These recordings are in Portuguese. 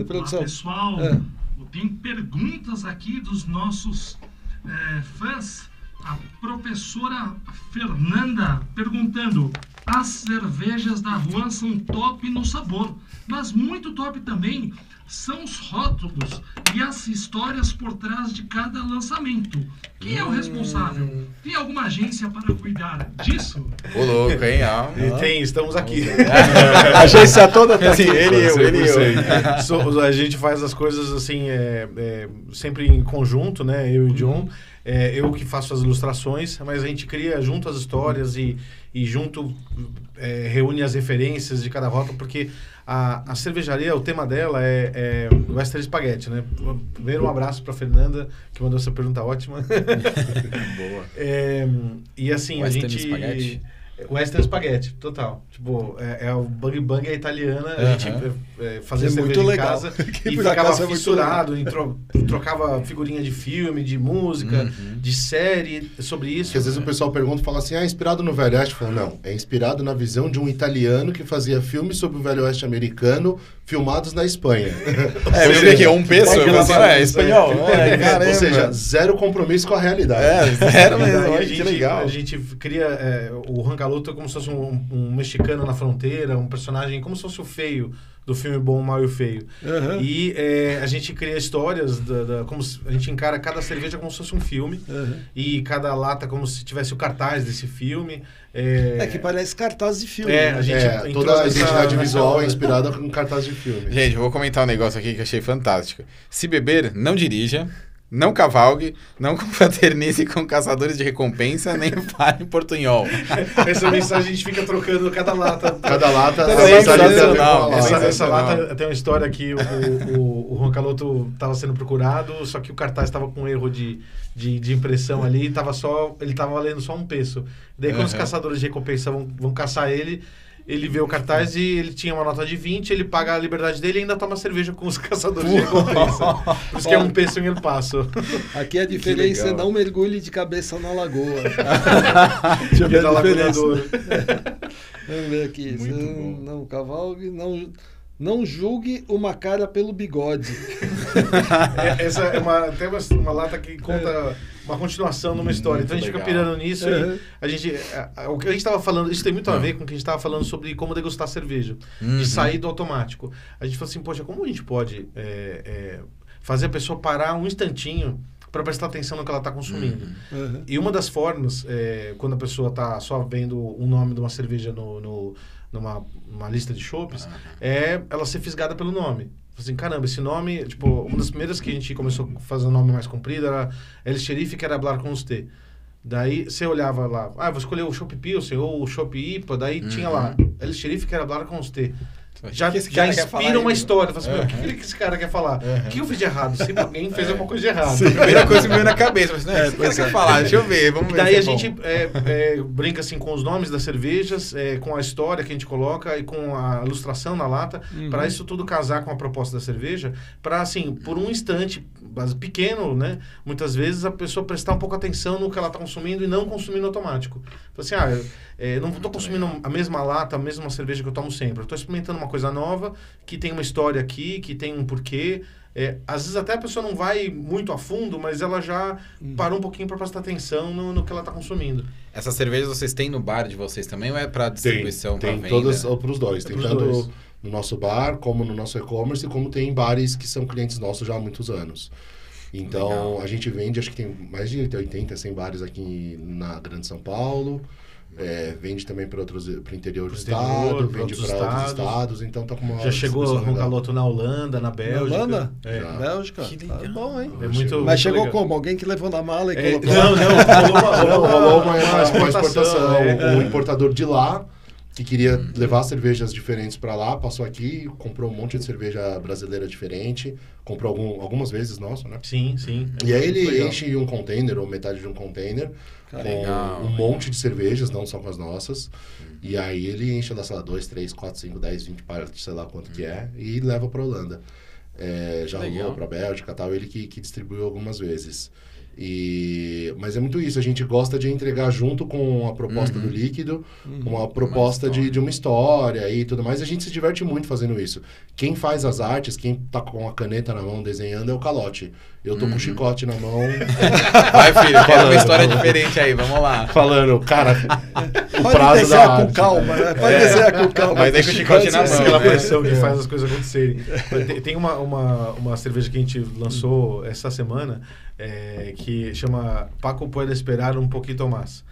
produção. Olá, pessoal. Tem perguntas aqui dos nossos fãs. A professora Fernanda perguntando: as cervejas da Juan são top no sabor, mas muito top também são os rótulos e as histórias por trás de cada lançamento. Quem é o responsável? Tem alguma agência para cuidar disso? Ô, louco, hein? Tem, estamos aqui. A agência toda tá assim, aqui. ele e eu. A gente faz as coisas assim, sempre em conjunto, né? Eu e o John. Eu que faço as ilustrações, mas a gente cria junto as histórias e junto reúne as referências de cada rótulo, porque a cervejaria, o tema dela é Western Spaghetti, né? Primeiro, um abraço para Fernanda, que mandou essa pergunta ótima. Boa. E assim, Western a gente... Spaghetti? Western Spaghetti, total. Tipo, o Bang Bang é italiana, a gente fazia cerveja muito em legal. casa Que e por ficava acaso é muito fissurado, trocava figurinha de filme, de música, de série, sobre isso. Porque às vezes o pessoal pergunta e fala assim, é inspirado no Velho Oeste? Fala, não, é inspirado na visão de um italiano que fazia filmes sobre o Velho Oeste americano, filmados na Espanha. Você vê que é um peso, é espanhol. Ou seja, zero compromisso com a realidade. Zero mesmo, Daí olha que legal. A gente cria o Rancaloto como se fosse um mexicano na fronteira, um personagem como se fosse o feio do filme Bom, o Mal e o Feio. E a gente cria histórias, como a gente encara cada cerveja como se fosse um filme, e cada lata como se tivesse o cartaz desse filme. Que parece cartaz de filme. A gente toda a identidade visual é inspirada em cartaz de filme. Gente, eu vou comentar um negócio aqui que eu achei fantástico. Se beber, não dirija. Não cavalgue, não confraternize com caçadores de recompensa, nem fale em portunhol. Essa mensagem a gente fica trocando cada lata. Cada lata Essa lata tem uma história que o Roncaloto estava sendo procurado, só que o cartaz estava com erro de impressão ali, ele estava valendo só um peso. Daí quando os caçadores de recompensa vão caçar ele vê o cartaz e ele tinha uma nota de 20, ele paga a liberdade dele e ainda toma cerveja com os caçadores de recompensa. Por isso que é um peso em El Paso. Aqui a diferença é não mergulhe de cabeça na lagoa. Deixa eu ver a diferença. Vamos ver aqui. Muito bom. Não cavalgue, não julgue uma cara pelo bigode. Essa é uma lata que conta uma continuação numa história. Então a gente fica pirando nisso e o que a gente estava falando, isso tem muito a ver com o que a gente estava falando sobre como degustar cerveja, de sair do automático. A gente falou assim, poxa, como a gente pode fazer a pessoa parar um instantinho para prestar atenção no que ela está consumindo. E uma das formas, quando a pessoa está só vendo o nome de uma cerveja numa lista de chopes, é ela ser fisgada pelo nome. Assim, caramba, esse nome, tipo, uma das primeiras que a gente começou a fazer um nome mais comprido era El Xerife, que era Hablar com Você. Daí você olhava lá, vou escolher o Chopp Pilsen ou o Chopp IPA, daí tinha lá, El Xerife, que era Hablar com Você. Já inspira uma história. Assim, o que esse cara quer falar? O que eu fiz de errado? Sempre alguém fez alguma coisa de errado. A primeira coisa que me veio na cabeça. Mas, o que quer falar? Deixa eu ver, vamos ver. Daí a gente brinca assim com os nomes das cervejas, com a história que a gente coloca e com a ilustração na lata, para isso tudo casar com a proposta da cerveja, para assim, por um instante pequeno, né? Muitas vezes a pessoa prestar um pouco atenção no que ela está consumindo e não consumir no automático. Assim, não estou consumindo a mesma lata, a mesma cerveja que eu tomo sempre. Eu estou experimentando uma coisa nova, que tem uma história aqui, que tem um porquê. Às vezes até a pessoa não vai muito a fundo, mas ela já parou um pouquinho para prestar atenção no que ela está consumindo. Essas cervejas vocês têm no bar de vocês também ou é para distribuição, para venda? Tem todas para os dois. Tem tanto no nosso bar, como no nosso e-commerce, como tem em bares que são clientes nossos já há muitos anos. Então, legal. A gente vende, acho que tem mais de 80, 100 bares aqui na Grande São Paulo. Vende também para o interior do estado, vende para outros estados, então tá com uma... Já chegou com Galoto na Holanda, na Bélgica. Na Holanda? Na Bélgica? Que tá bom, hein? Mas chegou legal. Como? Alguém que levou na mala e colocou... Rolou uma exportação. Um importador de lá, que queria levar cervejas diferentes para lá, passou aqui, comprou um monte de cerveja brasileira diferente, comprou algumas vezes nosso, né? Sim. E aí ele enche um container, ou metade de um container, com um monte de cervejas, não só com as nossas. E aí ele enche lá, sei lá, 2, 3, 4, 5, 10, 20 partes, sei lá quanto que é, e leva para Holanda. Já rolou para Bélgica e tal, ele que distribuiu algumas vezes. Mas é muito isso, a gente gosta de entregar junto com a proposta do líquido, uma proposta de uma história e tudo mais. A gente se diverte muito fazendo isso. Quem faz as artes, quem tá com a caneta na mão desenhando é o Calote. Eu tô com o chicote na mão. Vai, filho, quero uma história diferente aí, vamos lá. Falando, cara, o Pode prazo da desenhar com arte. calma, né? Pode desenhar com calma. Mas aí com o chicote na mão. Aquela né? pressão que faz as coisas acontecerem. Tem uma cerveja que a gente lançou essa semana, que chama Paco Puede Esperar um Pouquinho Mais.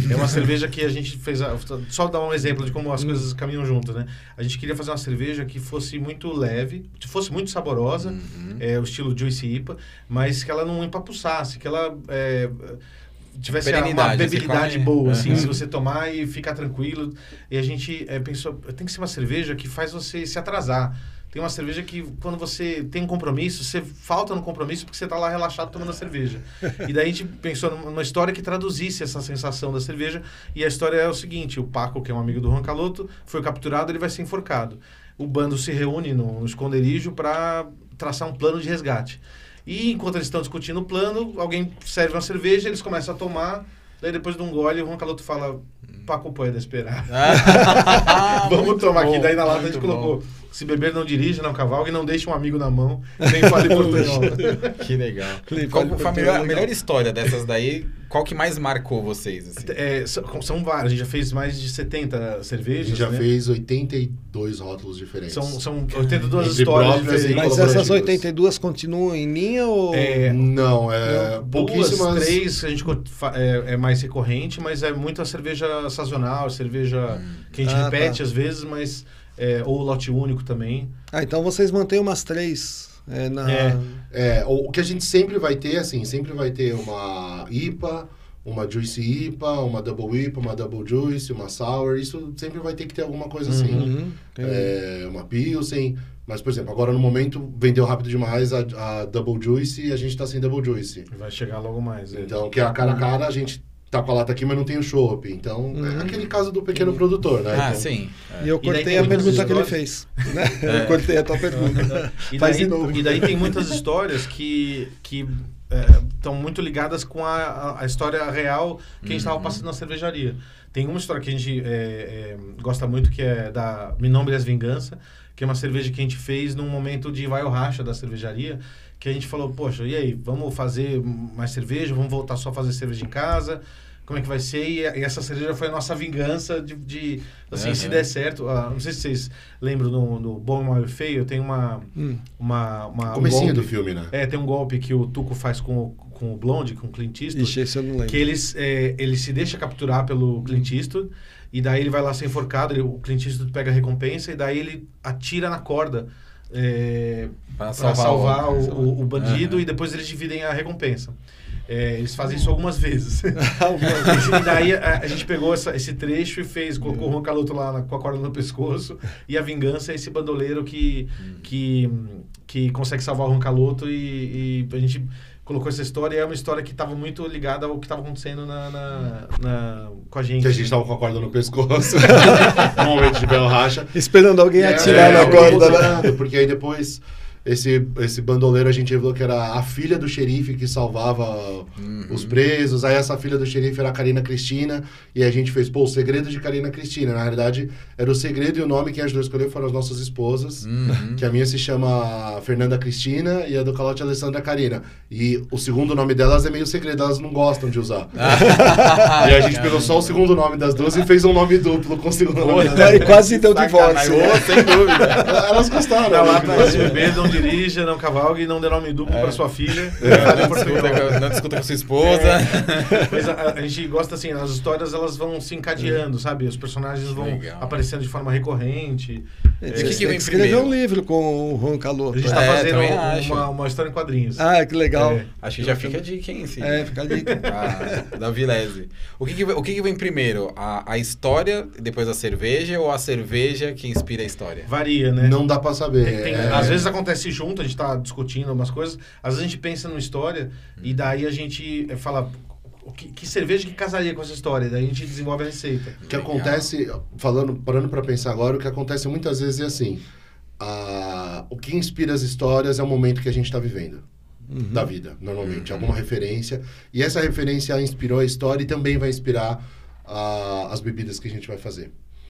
É uma cerveja que a gente fez... Só dar um exemplo de como as coisas caminham juntas, né? A gente queria fazer uma cerveja que fosse muito leve, que fosse muito saborosa, o estilo Juicy IPA, mas que ela não empapuçasse, que ela... tivesse uma Perenidade, bebilidade você come- boa, assim, se você tomar e ficar tranquilo. E a gente pensou, tem que ser uma cerveja que faz você se atrasar. Tem uma cerveja que, quando você tem um compromisso, você falta no compromisso porque você está lá relaxado tomando a cerveja. E daí a gente pensou numa história que traduzisse essa sensação da cerveja. E a história é o seguinte, o Paco, que é um amigo do Juan Caloto, foi capturado, ele vai ser enforcado. O bando se reúne no esconderijo para traçar um plano de resgate. E enquanto eles estão discutindo o plano, alguém serve uma cerveja, eles começam a tomar, daí depois de um gole, o Juan Caloto fala, Paco pode esperar. Vamos tomar aqui. Daí na lata a gente colocou, se beber não dirija, não cavalgue, não deixe um amigo na mão, nem fale portunhol. Que legal. Nem Qual fale foi a portunhol, melhor história dessas daí? Qual que mais marcou vocês? Assim? São várias, a gente já fez mais de 70 A cervejas, gente já né? fez 82 rótulos diferentes. São 82 Entre histórias próprias e diferentes. Mas essas colaborativas. 82 continuam em linha ou... Não, Pouquíssimas. pouquíssimas. 3 a gente é mais recorrente, mas é muita cerveja sazonal, cerveja que a gente repete às vezes, mas ou lote único também. então vocês mantêm umas 3 O que a gente sempre vai ter, assim, sempre vai ter uma IPA, uma Juicy IPA, uma Double IPA, uma Double Juice, uma Sour, isso sempre vai ter que ter alguma coisa assim. Uma Pilsen, mas, por exemplo, agora no momento vendeu rápido demais a Double Juice e a gente tá sem Double Juice. Vai chegar logo mais. Então, que é a cara a cara, a gente tá com a lata aqui, mas não tem o chopp. Então, é aquele caso do pequeno produtor, né? Ah, Então, sim. E eu E daí cortei tem a muitas pergunta que ele histórias. fez. Né? Eu cortei a tua pergunta. Faz de novo. E daí tem muitas histórias que estão muito ligadas com a história real que a gente estava passando na cervejaria. Tem uma história que a gente gosta muito, que é da Mi Nombre es Vingança, que é uma cerveja que a gente fez num momento de vai ou racha da cervejaria, que a gente falou, poxa, e aí, vamos fazer mais cerveja? Vamos voltar só a fazer cerveja em casa? Como é que vai ser? E essa cerveja foi a nossa vingança de se der certo. Não sei se vocês lembram no Bom, Mal e Feio, tem uma comecinho golpe, do filme, né? tem um golpe que o Tuco faz com o Blonde, com o Clint Eastwood. Ixi, esse eu não lembro. Que ele se deixa capturar pelo Clint Eastwood, e daí ele vai lá ser enforcado, o Clint Eastwood pega a recompensa, e daí ele atira na corda para salvar o bandido, e depois eles dividem a recompensa. Eles fazem isso algumas vezes. E daí a gente pegou esse trecho e colocou o Juan Caloto lá com a corda no pescoço, e a vingança é esse bandoleiro que consegue salvar o Juan Caloto, e a gente colocou essa história, e é uma história que estava muito ligada ao que estava acontecendo com a gente. Que a gente tava com a corda no pescoço, no momento de belo racha. Esperando alguém atirar na corda, né? Porque aí depois, esse bandoleiro a gente revelou que era a filha do xerife que salvava os presos. Aí essa filha do xerife era a Karina Cristina, e a gente fez, o segredo de Karina Cristina. Na realidade, era o segredo, e o nome que ajudou a escolher foram as nossas esposas, que a minha se chama Fernanda Cristina e a do Calote Alessandra Karina. E o segundo nome delas é meio segredo, elas não gostam de usar. E a gente pegou só o segundo nome das duas e fez um nome duplo com o segundo nome delas. Aí quase deu divórcio. Sem dúvida. Elas gostaram. Tá lá pra se beber, não dirija, não cavalgue, e não dê nome duplo para sua filha. Não discuta com sua esposa. Mas a gente gosta assim, as histórias elas vão se encadeando, sabe? Os personagens vão aparecendo de forma recorrente. que Tem vem que escrever primeiro? um livro com o Juan Caloto. A gente tá também fazendo acho. uma história em quadrinhos. Ah, que legal. Acho que já fica a dica, hein? Sim. Fica a dica. Da Vilese. O que vem primeiro? A história, depois a cerveja, ou a cerveja que inspira a história? Varia, né? Não dá pra saber. Às vezes acontece junto, a gente tá discutindo algumas coisas, às vezes a gente pensa numa história e daí a gente fala que cerveja que casaria com essa história, daí a gente desenvolve a receita. O que acontece, parando pra pensar agora, o que acontece muitas vezes é assim, o que inspira as histórias é o momento que a gente tá vivendo. da vida, normalmente. Alguma referência. E essa referência inspirou a história e também vai inspirar as bebidas que a gente vai fazer.